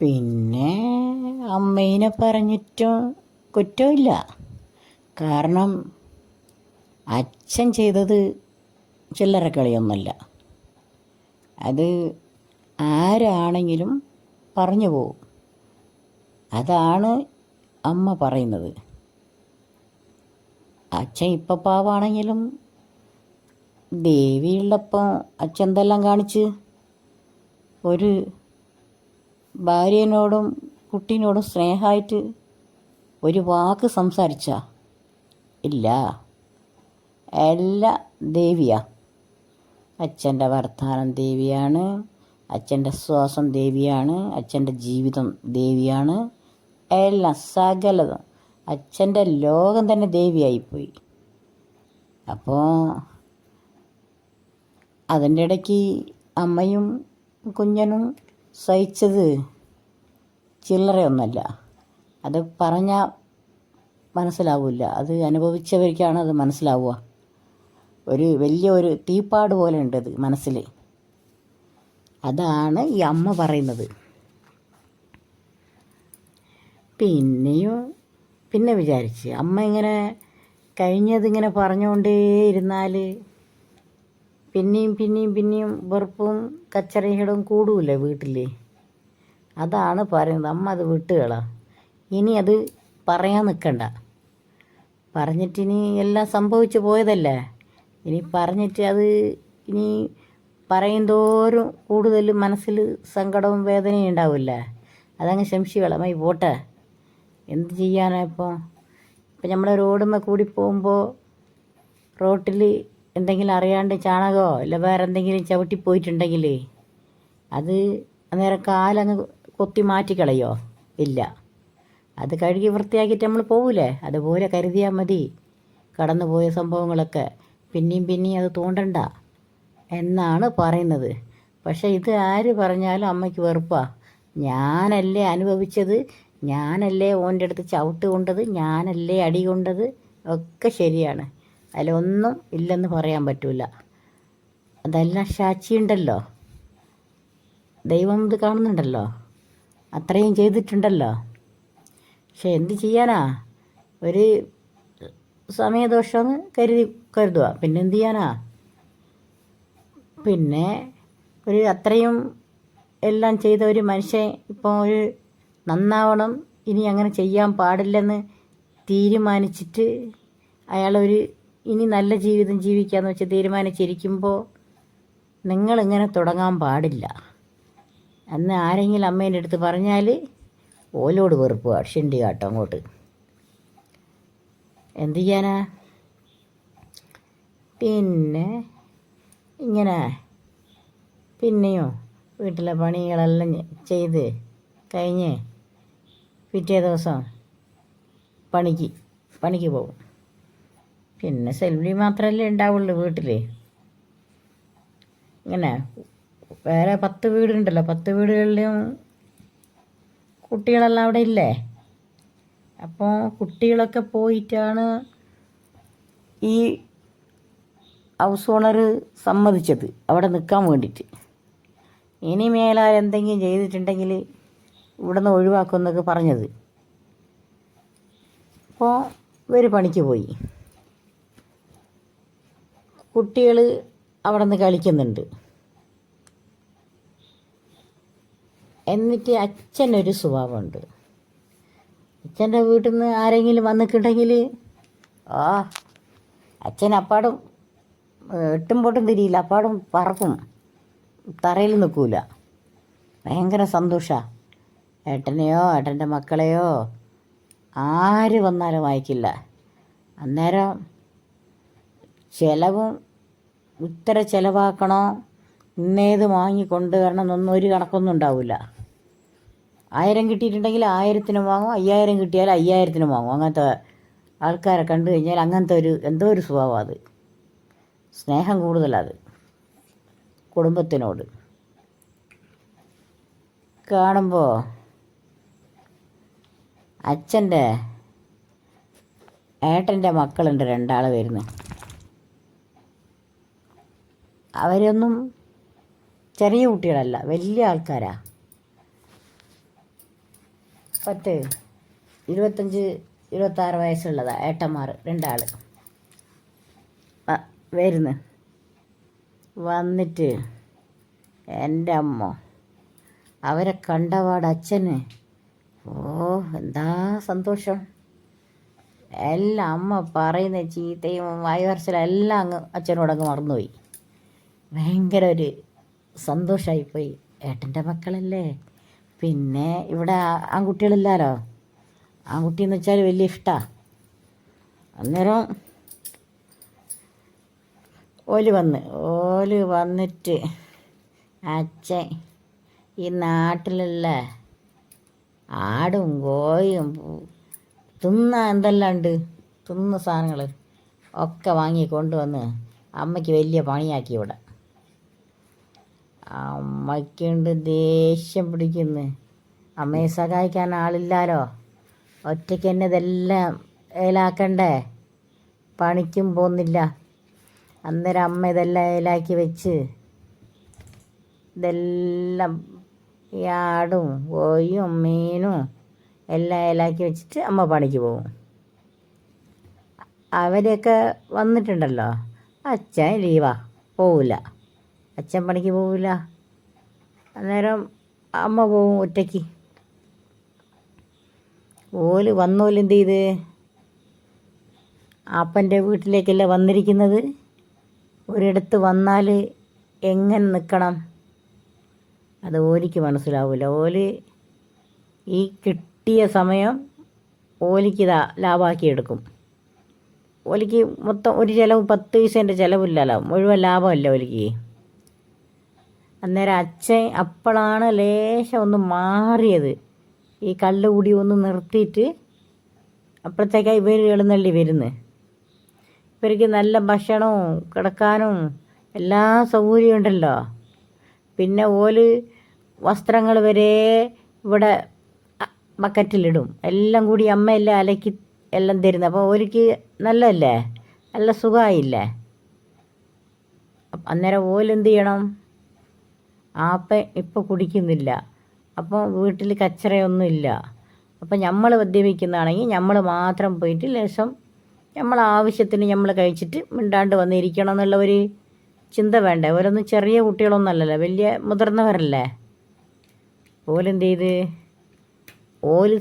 പിന്നെ അമ്മേനെ പറഞ്ഞിട്ടും കുറ്റമില്ല. കാരണം അച്ഛൻ ചെയ്തത് ചില്ലറ കളിയൊന്നുമല്ല. അത് ആരാണെങ്കിലും പറഞ്ഞു പോവും. അതാണ് അമ്മ പറയുന്നത്. അച്ഛൻ ഇപ്പം പാവാണെങ്കിലും ദേവിയുള്ളപ്പം അച്ഛൻ എന്തെല്ലാം കാണിച്ച് ഒരു ഭാര്യനോടും കുട്ടീനോടും സ്നേഹമായിട്ട് ഒരു വാക്ക് സംസാരിച്ച ഇല്ല. എല്ലാം ദേവിയാ. അച്ഛൻ്റെ വർത്തമാനം ദേവിയാണ്, അച്ഛൻ്റെ ശ്വാസം ദേവിയാണ്, അച്ഛൻ്റെ ജീവിതം ദേവിയാണ്. എല്ലാം സകലതും അച്ഛൻ്റെ ലോകം തന്നെ ദേവിയായിപ്പോയി. അപ്പോൾ അതിൻ്റെ ഇടയ്ക്ക് അമ്മയും കുഞ്ഞനും സഹിച്ചത് ചില്ലറയൊന്നുമല്ല. അത് പറഞ്ഞാൽ മനസ്സിലാവില്ല. അത് അനുഭവിച്ചവർക്കാണ് അത് മനസ്സിലാവുക. വലിയൊരു തീപ്പാട് പോലെ ഉണ്ട് അത് മനസ്സിൽ. അതാണ് ഈ അമ്മ പറയുന്നത്. പിന്നെ വിചാരിച്ച് അമ്മ ഇങ്ങനെ കഴിഞ്ഞതിങ്ങനെ പറഞ്ഞുകൊണ്ടേ ഇരുന്നാൽ പിന്നെയും വെറുപ്പും കച്ചറകളും കൂടൂല്ലേ വീട്ടിൽ. അതാണ് പറയുന്നത്. അമ്മ അത് വിട്ടുകളാ. ഇനി അത് പറയാൻ നിൽക്കണ്ട. പറഞ്ഞിട്ടിനി എല്ലാം സംഭവിച്ചു പോയതല്ലേ. ഇനി പറഞ്ഞിട്ട് അത് ഇനി പറയും തോറും കൂടുതൽ മനസ്സിൽ സങ്കടവും വേദനയും ഉണ്ടാവില്ലേ. അതങ്ങ് ശംശികളമായി പോട്ടെ. എന്ത് ചെയ്യാനാ ഇപ്പോൾ നമ്മൾ റോഡുമ്മ കൂടി പോകുമ്പോൾ റോട്ടിൽ എന്തെങ്കിലും അറിയാണ്ട് ചാണകമോ ഇല്ല വേറെ എന്തെങ്കിലും ചവിട്ടിപ്പോയിട്ടുണ്ടെങ്കിൽ അത് അന്നേരം കാലങ്ങ് കൊത്തി മാറ്റിക്കളയോ? ഇല്ല. അത് കഴുകി വൃത്തിയാക്കിയിട്ട് നമ്മൾ പോകൂലേ. അതുപോലെ കരുതിയാൽ മതി. കടന്നുപോയ സംഭവങ്ങളൊക്കെ പിന്നെയും അത് തോണ്ടണ്ട എന്നാണ് പറയുന്നത്. പക്ഷേ ഇത് ആര് പറഞ്ഞാലും അമ്മയ്ക്ക് വെറുപ്പാണ്. ഞാനല്ലേ അനുഭവിച്ചത്, ഞാനല്ലേ ഓൻ്റെ അടുത്ത് ചവിട്ട് കൊണ്ടത്, ഞാനല്ലേ അടി കൊണ്ടത്, ഒക്കെ ശരിയാണ്. അതിലൊന്നും ഇല്ലെന്ന് പറയാൻ പറ്റില്ല. അതെല്ലാം സാക്ഷിയുണ്ടല്ലോ. ദൈവം ഇത് കാണുന്നുണ്ടല്ലോ. അത്രയും ചെയ്തിട്ടുണ്ടല്ലോ. പക്ഷെ എന്ത് ചെയ്യാനാ, ഒരു സമയദോഷമെന്ന് കരുതുക. പിന്നെ എന്ത് ചെയ്യാനാ. പിന്നെ ഒരു അത്രയും എല്ലാം ചെയ്ത ഒരു മനുഷ്യൻ ഇപ്പോൾ ഒരു നന്നാവണം, ഇനി അങ്ങനെ ചെയ്യാൻ പാടില്ലെന്ന് തീരുമാനിച്ചിട്ട് അയാളൊരു ഇനി നല്ല ജീവിതം ജീവിക്കാമെന്ന് വെച്ച് തീരുമാനിച്ചിരിക്കുമ്പോൾ നിങ്ങളിങ്ങനെ തുടങ്ങാൻ പാടില്ല എന്ന് ആരെങ്കിലും അമ്മേൻ്റെ അടുത്ത് പറഞ്ഞാൽ ഓലോട് വെറുപ്പ് ഷിണ്ടി കാട്ടോ അങ്ങോട്ട്. എന്ത് ചെയ്യാനാ. പിന്നെ ഇങ്ങനെ പിന്നെയോ വീട്ടിലെ പണികളെല്ലാം ചെയ്ത് കഴിഞ്ഞ് പിറ്റേ ദിവസം പണിക്ക് പോകും. പിന്നെ സെൽവി മാത്രമല്ലേ ഉണ്ടാവുള്ളൂ വീട്ടിൽ. ഇങ്ങനെ വേറെ 10 വീടുണ്ടല്ലോ. 10 വീടുകളിലും കുട്ടികളെല്ലാം അവിടെ ഇല്ലേ. അപ്പോൾ കുട്ടികളൊക്കെ പോയിട്ടാണ് ഈ ഹൗസ് ഓണർ സമ്മതിച്ചത് അവിടെ നിൽക്കാൻ വേണ്ടിയിട്ട്. ഇനി മേലാൽ എന്തെങ്കിലും ചെയ്തിട്ടുണ്ടെങ്കിൽ ഇവിടെ നിന്ന് ഒഴിവാക്കുമെന്നൊക്കെ പറഞ്ഞത്. അപ്പോൾ ഇവർ പണിക്ക് പോയി. കുട്ടികൾ അവിടെ നിന്ന് കളിക്കുന്നുണ്ട്. എന്നിട്ട് അച്ഛനൊരു സ്വഭാവമുണ്ട്. അച്ഛൻ്റെ വീട്ടിൽ നിന്ന് ആരെങ്കിലും വന്നിട്ടുണ്ടെങ്കിൽ അച്ഛൻ അപ്പാടും എട്ടും പൊട്ടും തിരിയില്ല, അപ്പാടും പറക്കും, തറയിൽ നിൽക്കൂല. ഭയങ്കര സന്തോഷമാണ്. ഏട്ടനെയോ ഏട്ടൻ്റെ മക്കളെയോ ആര് വന്നാലും വായിക്കില്ല. അന്നേരം ചിലവും ഇത്ര ചിലവാക്കണോ, ഇന്നേത് വാങ്ങി കൊണ്ടുവരണം എന്നൊന്നും ഒരു കണക്കൊന്നും ഉണ്ടാവില്ല. 1000 കിട്ടിയിട്ടുണ്ടെങ്കിൽ 1000-നും വാങ്ങും, 5000 കിട്ടിയാൽ 5000-നും വാങ്ങും. അങ്ങനത്തെ ആൾക്കാരെ കണ്ടു കഴിഞ്ഞാൽ അങ്ങനത്തെ എന്തോ ഒരു സ്വഭാവം. അത് സ്നേഹം കൂടുതലത് കുടുംബത്തിനോട്. കാണുമ്പോൾ അച്ഛൻ്റെ ഏട്ടൻ്റെ മക്കളുണ്ട് 2 വരുന്നു. അവരൊന്നും ചെറിയ കുട്ടികളല്ല, വലിയ ആൾക്കാരാ. പത്ത് 25 26 വയസ്സുള്ളതാണ് ഏട്ടന്മാർ 2 ആൾ വരുന്നു. വന്നിട്ട് എൻ്റെ അമ്മ അവരെ കണ്ടപാട് അച്ഛന് എന്താ സന്തോഷം. എല്ലാം അമ്മ പറയുന്ന ചീത്തയും വായുവർച്ചലും എല്ലാം അച്ഛനോടങ്ങ് മറന്നുപോയി. ഭയങ്കര ഒരു സന്തോഷമായിപ്പോയി. ഏട്ടൻ്റെ മക്കളല്ലേ. പിന്നെ ഇവിടെ ആൺകുട്ടികളില്ലാലോ. ആൺകുട്ടിയെന്ന് വെച്ചാൽ വലിയ ഇഷ്ടമാണ്. അന്നേരം ഓല് വന്നിട്ട് അച്ഛൻ ഈ നാട്ടിലുള്ള ആടും കോയും എന്തെല്ലാം ഉണ്ട് സാധനങ്ങൾ ഒക്കെ വാങ്ങി കൊണ്ടുവന്ന് അമ്മയ്ക്ക് വലിയ പണിയാക്കി. ഇവിടെ അമ്മയ്ക്കുണ്ട് ദേഷ്യം പിടിക്കുന്നു. അമ്മയെ സഹായിക്കാൻ ആളില്ലാലോ. ഒറ്റയ്ക്ക് തന്നെ ഇതെല്ലാം ഏലാക്കണ്ടേ. പണിക്കും പോകുന്നില്ല. അന്നേരം അമ്മ ഇതെല്ലാം ഏലാക്കി വെച്ച് ഇതെല്ലാം ഈ ആടും കോയും മീനും എല്ലാം ഏലാക്കി വെച്ചിട്ട് അമ്മ പണിക്ക് പോകും. അവരൊക്കെ വന്നിട്ടുണ്ടല്ലോ. അച്ഛൻ ലീവാ, പോവില്ല. അച്ഛൻ പണിക്ക് പോവില്ല. അന്നേരം അമ്മ പോവും ഒറ്റയ്ക്ക്. വന്നോലെന്ത് ചെയ്ത് അപ്പൻ്റെ വീട്ടിലേക്കല്ലേ വന്നിരിക്കുന്നത്. ഒരിടത്ത് വന്നാൽ എങ്ങനെ നിൽക്കണം അത് ഓലിക്ക് മനസ്സിലാവില്ല. ഈ കിട്ടിയ സമയം ഓലിക്കിതാ ലാഭമാക്കിയെടുക്കും. ഓലിക്ക് മൊത്തം ഒരു ചിലവ് 10 പൈസേൻ്റെ ചിലവില്ലല്ലോ, മുഴുവൻ ലാഭമല്ല ഓലിക്ക്. അന്നേരം അച്ഛൻ അപ്പോഴാണ് ലേശം ഒന്ന് മാറിയത്. ഈ കള്ളുകൂടി ഒന്ന് നിർത്തിയിട്ട് അപ്പോഴത്തേക്കാണ് ഇവർ എഴുന്നള്ളി വരുന്നത്. ഇവർക്ക് നല്ല ഭക്ഷണവും കിടക്കാനും എല്ലാ സൗകര്യവും ഉണ്ടല്ലോ. പിന്നെ വസ്ത്രങ്ങൾ വരെ ഇവിടെ ബക്കറ്റിലിടും. എല്ലാം കൂടി അമ്മയെല്ലാം അലക്കി എല്ലാം തരുന്നത്. അപ്പോൾ ഓലിക്ക് നല്ലതല്ലേ, നല്ല സുഖമായില്ലേ. അന്നേരം എന്ത് ചെയ്യണം, ആപ്പ ഇപ്പോൾ കുടിക്കുന്നില്ല. അപ്പോൾ വീട്ടിൽ കച്ചറയൊന്നുമില്ല. അപ്പം നമ്മൾ മദ്യപിക്കുന്നതാണെങ്കിൽ നമ്മൾ മാത്രം പോയിട്ട് ലേശം നമ്മൾ ആവശ്യത്തിന് നമ്മൾ കഴിച്ചിട്ട് മിണ്ടാണ്ട് വന്നിരിക്കണം എന്നുള്ള ഒരു ചിന്ത വേണ്ടേ. ഓരൊന്നും ചെറിയ കുട്ടികളൊന്നും അല്ലല്ലോ, വലിയ മുതിർന്നവരല്ലേ. ഓലെന്ത് ചെയ്ത്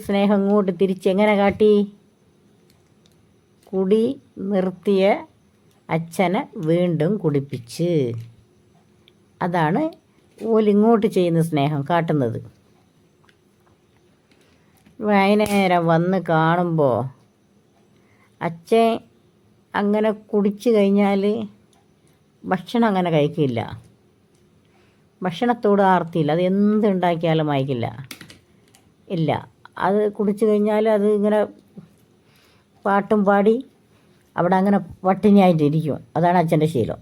സ്നേഹം ഇങ്ങോട്ട് തിരിച്ചെങ്ങനെ കാട്ടി. കുടി നിർത്തിയ അച്ഛനെ വീണ്ടും കുടിപ്പിച്ച്. അതാണ് ഇങ്ങോട്ട് ചെയ്യുന്ന സ്നേഹം കാട്ടുന്നത്. വൈകുന്നേരം വന്ന് കാണുമ്പോൾ അച്ഛൻ അങ്ങനെ കുടിച്ചു കഴിഞ്ഞാൽ ഭക്ഷണം അങ്ങനെ കഴിക്കില്ല. ഭക്ഷണത്തോട് ആർത്തിയില്ല. അത് എന്തുണ്ടാക്കിയാലും വായിക്കില്ല. ഇല്ല, അത് കുടിച്ചു കഴിഞ്ഞാൽ അത് ഇങ്ങനെ പാട്ടും പാടി അവിടെ അങ്ങനെ പട്ടിണിയായിട്ടിരിക്കും. അതാണ് അച്ഛൻ്റെ ശീലം.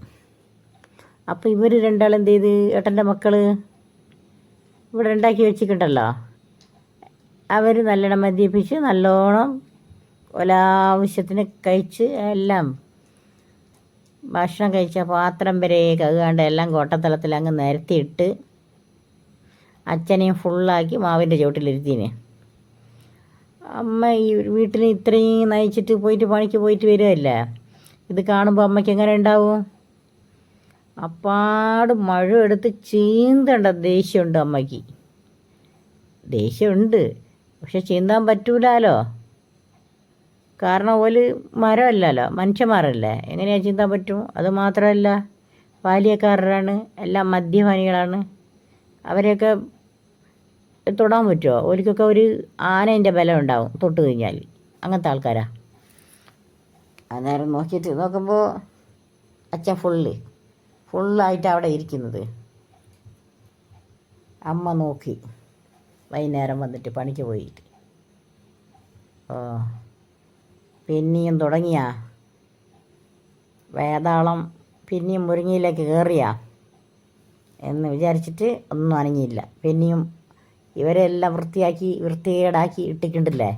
അപ്പോൾ ഇവർ രണ്ടാളെന്ത് ചെയ്ത്, ഏട്ടൻ്റെ മക്കൾ ഇവിടെ ഉണ്ടാക്കി വെച്ചിട്ടുണ്ടല്ലോ, അവർ നല്ലോണം മദ്യപിച്ച് നല്ലോണം ഒരാവശ്യത്തിന് കഴിച്ച് എല്ലാം ഭക്ഷണം കഴിച്ച പാത്രം വരെ കഴുകാണ്ട് എല്ലാം കോട്ടത്തലത്തിൽ അങ്ങ് നിരത്തിയിട്ട് അച്ഛനെയും ഫുള്ളാക്കി മാവിൻ്റെ ചുവട്ടിലിരുത്തീന്. അമ്മ ഈ വീട്ടിൽ ഇത്രയും നയിച്ചിട്ട് പണിക്ക് പോയിട്ട് വരികയല്ലേ. ഇത് കാണുമ്പോൾ അമ്മയ്ക്ക് എങ്ങനെ ഉണ്ടാവും. അപ്പാട് മഴ എടുത്ത് ചീന്തണ്ട ദേഷ്യമുണ്ട് അമ്മയ്ക്ക്. ദേഷ്യമുണ്ട്, പക്ഷെ ചീന്താൻ പറ്റൂലല്ലോ. കാരണം മരമല്ലല്ലോ, മനുഷ്യന്മാരല്ലേ. എങ്ങനെയാണ് ചീന്താൻ പറ്റും. അത് മാത്രമല്ല ബാല്യക്കാരാണ്, എല്ലാം മദ്യപാനികളാണ്. അവരെയൊക്കെ തൊടാൻ പറ്റുമോ? ഓലിക്കൊക്കെ ഒരു ആനേൻ്റെ ബലം ഉണ്ടാവും തൊട്ട് കഴിഞ്ഞാൽ. അങ്ങനത്തെ ആൾക്കാരാ. അന്നേരം നോക്കുമ്പോൾ അച്ഛൻ ഫുള്ളായിട്ട് അവിടെ ഇരിക്കുന്നത്. അമ്മ നോക്കി വൈകുന്നേരം വന്നിട്ട് പണിക്ക് പോയിട്ട്. പിന്നെയും തുടങ്ങിയ വേതാളം പിന്നെയും മുരിങ്ങയിലേക്ക് കയറിയ എന്ന് വിചാരിച്ചിട്ട് ഒന്നും അനങ്ങിയില്ല. പിന്നെയും ഇവരെല്ലാം വൃത്തികേടാക്കി ഇട്ടിട്ടുണ്ടല്ലേ,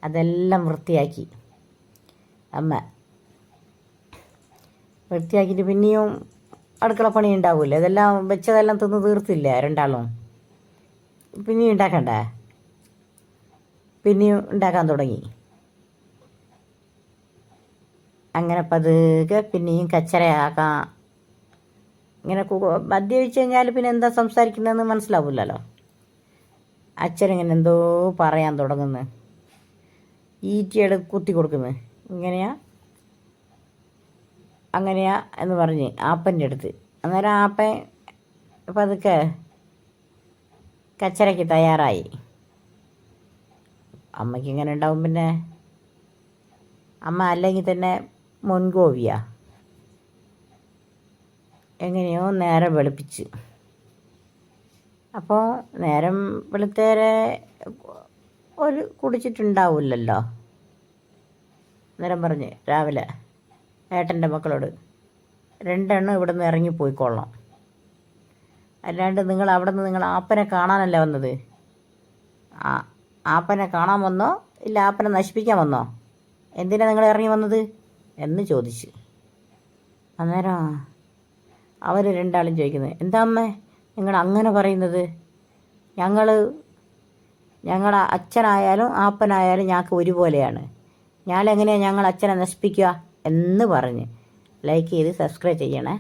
അതെല്ലാം വൃത്തിയാക്കി അമ്മ. വൃത്തിയാക്കിയിട്ട് പിന്നെയും അടുക്കളപ്പണി ഉണ്ടാവില്ലേ, ഇതെല്ലാം വെച്ചതെല്ലാം തിന്ന് തീർത്തില്ലേ രണ്ടാളും. പിന്നെയും ഉണ്ടാക്കണ്ടേ. പിന്നെയും ഉണ്ടാക്കാൻ തുടങ്ങി. അങ്ങനെ പതുക്കെ പിന്നെയും കച്ചറയാക്കാം. ഇങ്ങനെ മദ്യപിച്ച് കഴിഞ്ഞാൽ പിന്നെ എന്താ സംസാരിക്കുന്നതെന്ന് മനസ്സിലാവില്ലല്ലോ. അച്ഛനിങ്ങനെ എന്തോ പറയാൻ തുടങ്ങുന്നു, ഈറ്റിയുടെ കുത്തി കൊടുക്കുന്നു. ഇങ്ങനെയാ അങ്ങനെയാ എന്ന് പറഞ്ഞ് ആപ്പൻ്റെ അടുത്ത്. അന്നേരം ആപ്പൻ പതുക്കെ കച്ചറയ്ക്ക് തയ്യാറായി. അമ്മയ്ക്ക് ഇങ്ങനെ ഉണ്ടാവും. പിന്നെ അമ്മ അല്ലെങ്കിൽ തന്നെ മുൻകോപിയ. എങ്ങനെയോ നേരം വെളുപ്പിച്ച്. അപ്പോൾ നേരം വെളുത്തേരെ ഒരു കുടിച്ചിട്ടുണ്ടാവില്ലല്ലോ. നേരം പറഞ്ഞ് രാവിലെ ഏട്ടൻ്റെ മക്കളോട് 2 എണ്ണം ഇവിടെ നിന്ന് ഇറങ്ങിപ്പോയിക്കൊള്ളാം. അല്ലാണ്ട് നിങ്ങൾ അവിടെ നിന്ന് നിങ്ങൾ ആപ്പനെ കാണാനല്ല വന്നത്. ആപ്പനെ കാണാൻ വന്നോ ഇല്ല ആപ്പനെ നശിപ്പിക്കാൻ വന്നോ? എന്തിനാണ് നിങ്ങൾ ഇറങ്ങി വന്നത് എന്ന് ചോദിച്ച്. അന്നേരം അവർ 2 ആളും ചോദിക്കുന്നത്, എന്താ അമ്മേ നിങ്ങൾ അങ്ങനെ പറയുന്നത്? ഞങ്ങളുടെ അച്ഛനായാലും ആപ്പനായാലും ഞങ്ങൾക്ക് ഒരുപോലെയാണ്. ഞാനെങ്ങനെയാണ് ഞങ്ങൾ അച്ഛനെ നശിപ്പിക്കുക എന്ന് പറഞ്ഞ്. ലൈക്ക് ചെയ്ത് സബ്സ്ക്രൈബ് ചെയ്യണേ.